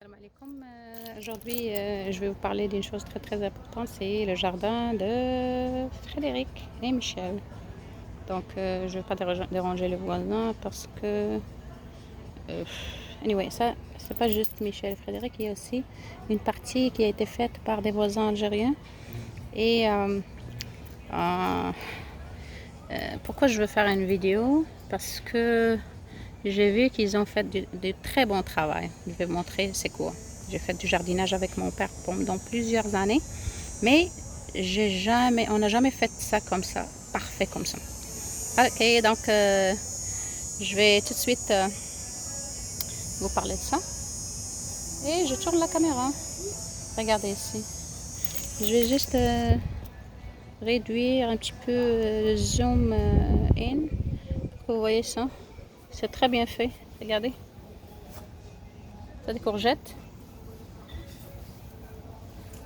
Salam alaikum. Aujourd'hui, je vais vous parler d'une chose très importante, c'est le jardin de Frédéric et Michel. Donc, je ne vais pas déranger le voisin parce que, anyway, ça, c'est pas juste Michel et Frédéric, il y a aussi une partie qui a été faite par des voisins algériens. Et pourquoi je veux faire une vidéo? Parce que j'ai vu qu'ils ont fait du très bon travail. Je vais vous montrer c'est quoi. J'ai fait du jardinage avec mon père pendant plusieurs années, mais on n'a jamais fait ça comme ça, parfait comme ça. Ok, donc je vais tout de suite vous parler de ça. Et je tourne la caméra. Regardez ici. Je vais juste réduire un petit peu le zoom in pour que vous voyez ça. C'est très bien fait. Regardez. Ça, des courgettes.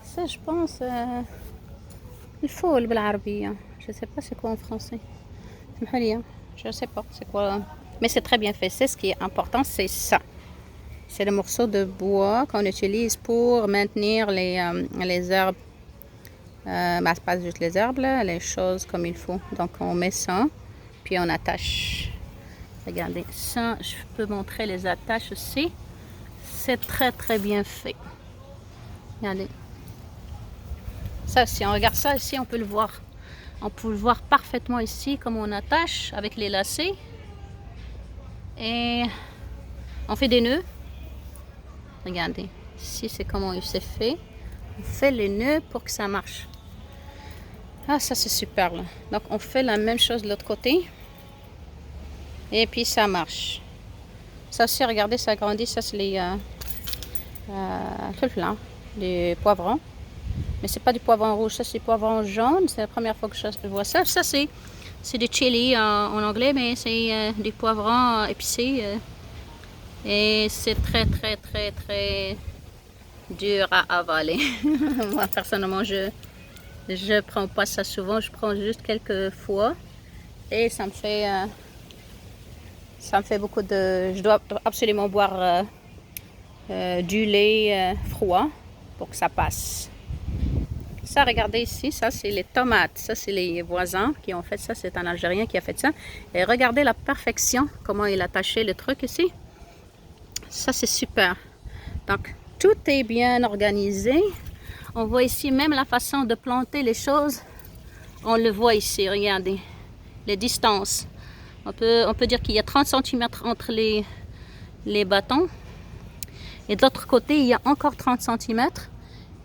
Ça, je pense, الفول بالعربية. Je sais pas c'est quoi en français. Je sais pas c'est quoi. Mais c'est très bien fait. C'est ce qui est important, c'est ça. C'est le morceau de bois qu'on utilise pour maintenir les herbes. Pas juste les herbes, là, les choses comme il faut. Donc on met ça, puis on attache. Regardez, ça, je peux montrer les attaches aussi. C'est très bien fait. Regardez. Ça, si on regarde ça ici, on peut le voir. On peut le voir parfaitement ici, comme on attache avec les lacets. Et on fait des nœuds. Regardez, ici c'est comment il s'est fait. On fait les nœuds pour que ça marche. Ah, ça c'est super là. Donc on fait la même chose de l'autre côté. Et puis ça marche. Ça aussi, regardez, ça grandit. Ça c'est les poivrons. Mais c'est pas du poivron rouge, ça c'est du poivron jaune. C'est la première fois que je vois ça. Ça c'est du chili en anglais, mais c'est du poivron épicé. Et c'est très dur à avaler. Moi personnellement, je prends pas ça souvent. Je prends juste quelques fois. Et ça me fait beaucoup de... Je dois absolument boire du lait froid pour que ça passe. Ça, regardez ici, ça c'est les tomates. Ça c'est les voisins qui ont fait ça. C'est un Algérien qui a fait ça. Et regardez la perfection, comment il a taché le truc ici. Ça c'est super. Donc tout est bien organisé. On voit ici même la façon de planter les choses. On le voit ici, regardez. Les distances. On peut dire qu'il y a 30 cm entre les bâtons. Et de l'autre côté, il y a encore 30 cm.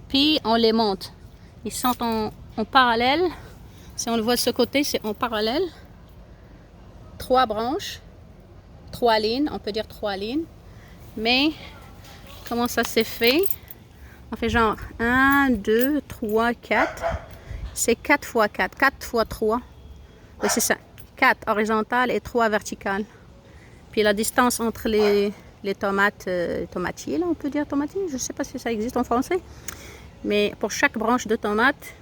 Puis on les monte. Ils sont en parallèle. Si on le voit de ce côté, c'est en parallèle. 3 branches, 3 lignes, on peut dire 3 lignes. Mais comment ça s'est fait? On fait genre 1, 2, 3, 4. C'est 4 x 4, 4 x 3. Oui, c'est ça. 4 horizontales et 3 verticales. Puis la distance entre les tomates, tomatiers, là, on peut dire tomatiers. Je ne sais pas si ça existe en français. Mais pour chaque branche de tomate,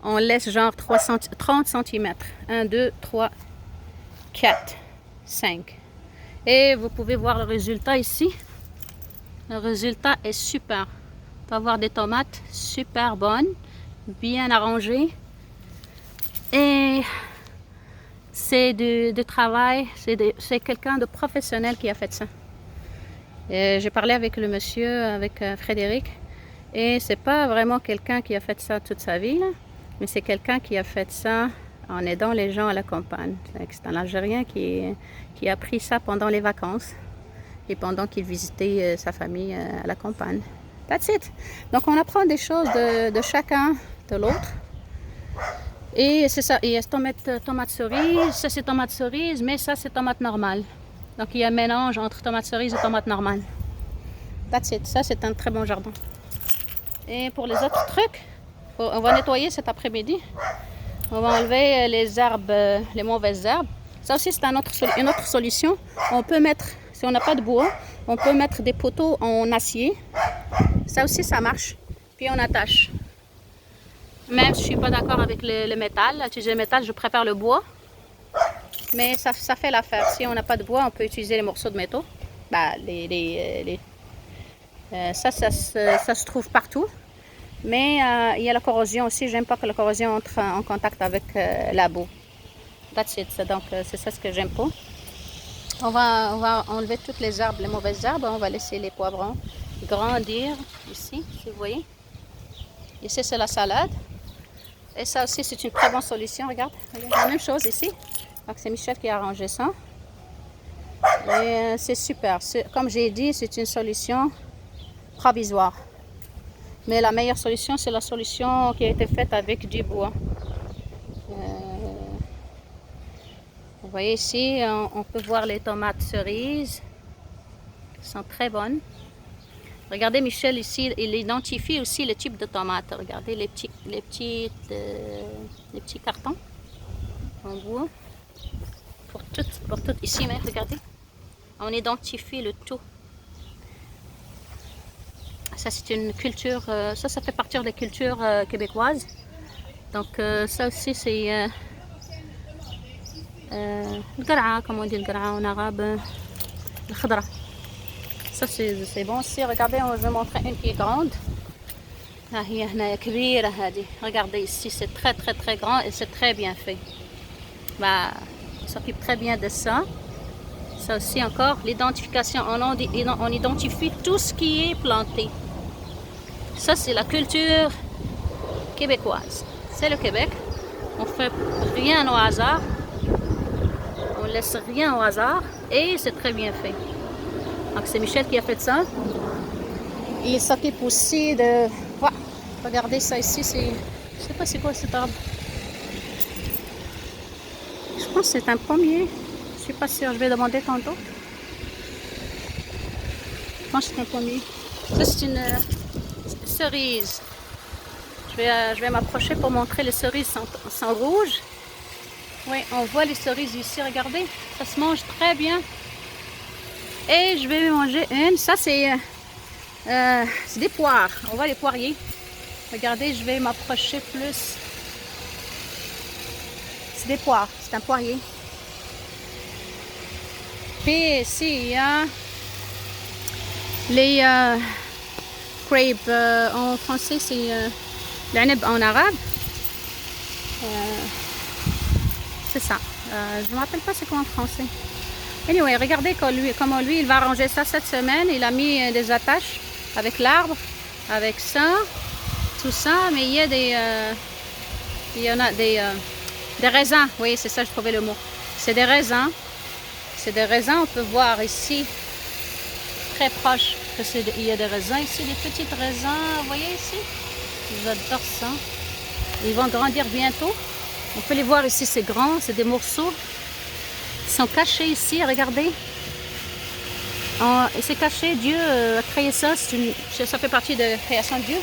on laisse genre 30 cm. 1, 2, 3, 4, 5. Et vous pouvez voir le résultat ici. Le résultat est super. On peut avoir des tomates super bonnes, bien arrangées. Et c'est du travail. C'est quelqu'un de professionnel qui a fait ça. J'ai parlé avec le monsieur, avec Frédéric. Et c'est pas vraiment quelqu'un qui a fait ça toute sa vie, là, mais c'est quelqu'un qui a fait ça en aidant les gens à la campagne. C'est un Algérien qui a appris ça pendant les vacances et pendant qu'il visitait sa famille à la campagne. That's it. Donc on apprend des choses de chacun de l'autre. Et c'est ça, il y a tomate cerise, ça c'est tomate cerise, mais ça c'est tomate normale. Donc il y a un mélange entre tomate cerise et tomate normale. That's it. Ça c'est un très bon jardin. Et pour les autres trucs, on va nettoyer cet après-midi. On va enlever les herbes, les mauvaises herbes. Ça aussi, c'est une autre solution. On peut mettre, si on n'a pas de bois, on peut mettre des poteaux en acier. Ça aussi, ça marche. Puis on attache. Même si je ne suis pas d'accord avec le métal, utiliser le métal, je préfère le bois. Mais ça fait l'affaire. Si on n'a pas de bois, on peut utiliser les morceaux de métaux. Bah, Ça se trouve partout. Mais il y a la corrosion aussi. J'aime pas que la corrosion entre en contact avec la boue. That's it. Donc, c'est ça ce que j'aime pas. On va enlever toutes les herbes, les mauvaises herbes. On va laisser les poivrons grandir ici, si vous voyez. Ici, c'est la salade. Et ça aussi, c'est une très bonne solution. Regarde, la même chose ici. Donc, c'est Michel qui a arrangé ça. Et c'est super. Comme j'ai dit, c'est une solution provisoire. Mais la meilleure solution, c'est la solution qui a été faite avec du bois. Vous voyez ici, on peut voir les tomates cerises. Elles sont très bonnes. Regardez Michel ici, il identifie aussi le type de tomates. Regardez les petits cartons en bois. Pour tout ici même, regardez. On identifie le tout. Ça c'est une culture, ça fait partie de la culture québécoise. Donc ça aussi c'est le gara, comme on dit le gara en arabe, le khadra. Ça c'est bon aussi. Regardez, je vais montrer une qui est grande. Regardez ici, c'est très grand et c'est très bien fait. Bah, on s'occupe très bien de ça. Ça aussi encore, l'identification, on identifie tout ce qui est planté. Ça c'est la culture québécoise. C'est le Québec. On fait rien au hasard. On laisse rien au hasard et c'est très bien fait. Donc c'est Michel qui a fait ça. Il s'occupe aussi de... Ouais, regardez ça ici, c'est... Je sais pas c'est quoi cet arbre. Je pense que c'est un pommier. Je suis pas sûre, je vais demander tantôt. Je pense que c'est un pommier. Ça c'est une cerise. Je vais m'approcher pour montrer les cerises sont rouges. Oui, on voit les cerises ici, regardez. Ça se mange très bien. Et je vais manger une. Ça c'est des poires. On voit les poiriers. Regardez, je vais m'approcher plus. C'est des poires. C'est un poirier. Puis ici, il y a les crabes. En français, c'est l'aneb en arabe. C'est ça. Je ne me rappelle pas c'est quoi en français. Anyway, regardez comment lui, il va arranger ça cette semaine. Il a mis des attaches avec l'arbre, avec ça, tout ça. Mais il y en a des raisins. Oui, c'est ça, je trouvais le mot. C'est des raisins. C'est des raisins. On peut voir ici, très proche, il y a des raisins ici, des petites raisins. Vous voyez ici? J'adore ça. Ils vont grandir bientôt. On peut les voir ici, c'est grand, c'est des morceaux. Ils sont cachés ici, regardez. Et c'est caché, Dieu a créé ça, ça fait partie de la création de Dieu.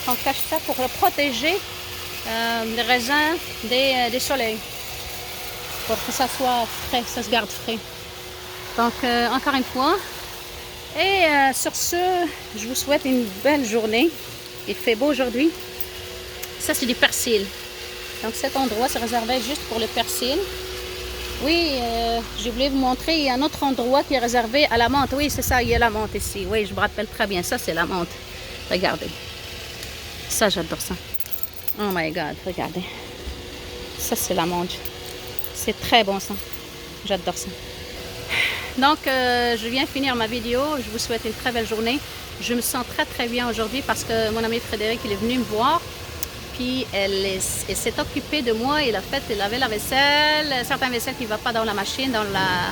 On cache ça pour protéger les raisins des soleils. Pour que ça soit frais, ça se garde frais. Donc, encore une fois. Et sur ce, je vous souhaite une belle journée. Il fait beau aujourd'hui. Ça, c'est du persil. Donc cet endroit, c'est réservé juste pour le persil. Oui, je voulais vous montrer, il y a un autre endroit qui est réservé à la menthe. Oui, c'est ça, il y a la menthe ici. Oui, je me rappelle très bien. Ça, c'est la menthe. Regardez. Ça, j'adore ça. Oh my God, regardez. Ça, c'est la menthe. C'est très bon ça. J'adore ça. Donc, je viens finir ma vidéo. Je vous souhaite une très belle journée. Je me sens très bien aujourd'hui parce que mon ami Frédéric, il est venu me voir. Puis elle s'est occupée de moi. Elle avait la vaisselle, certains vaisselles qui ne vont pas dans la machine, dans la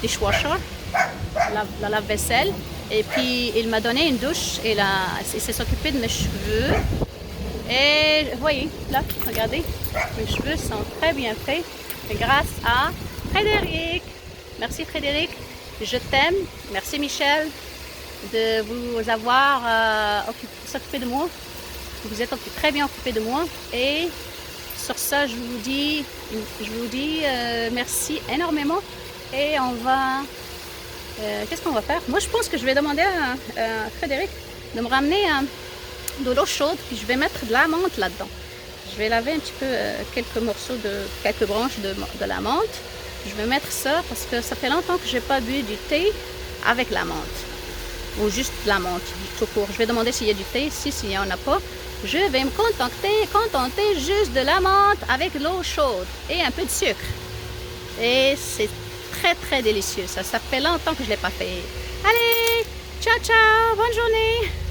dishwasher, la lave-vaisselle. Et puis il m'a donné une douche et il s'est occupé de mes cheveux. Et vous voyez, là, regardez, mes cheveux sont très bien faits grâce à Frédéric. Merci Frédéric, je t'aime. Merci Michel de vous avoir s'occuper de moi. Vous êtes très bien occupé de moi. Et sur ça, je vous dis merci énormément. Et on va... qu'est-ce qu'on va faire? Moi, je pense que je vais demander à Frédéric de me ramener de l'eau chaude. Puis je vais mettre de la menthe là-dedans. Je vais laver un petit peu quelques branches de la menthe. Je vais mettre ça parce que ça fait longtemps que je n'ai pas bu du thé avec la menthe. ou juste de la menthe, tout court. Je vais demander s'il y a du thé. S'il n'y en a pas, je vais me contenter juste de la menthe avec l'eau chaude et un peu de sucre. Et c'est très très délicieux. Ça fait longtemps que je ne l'ai pas fait. Allez, ciao ciao, bonne journée.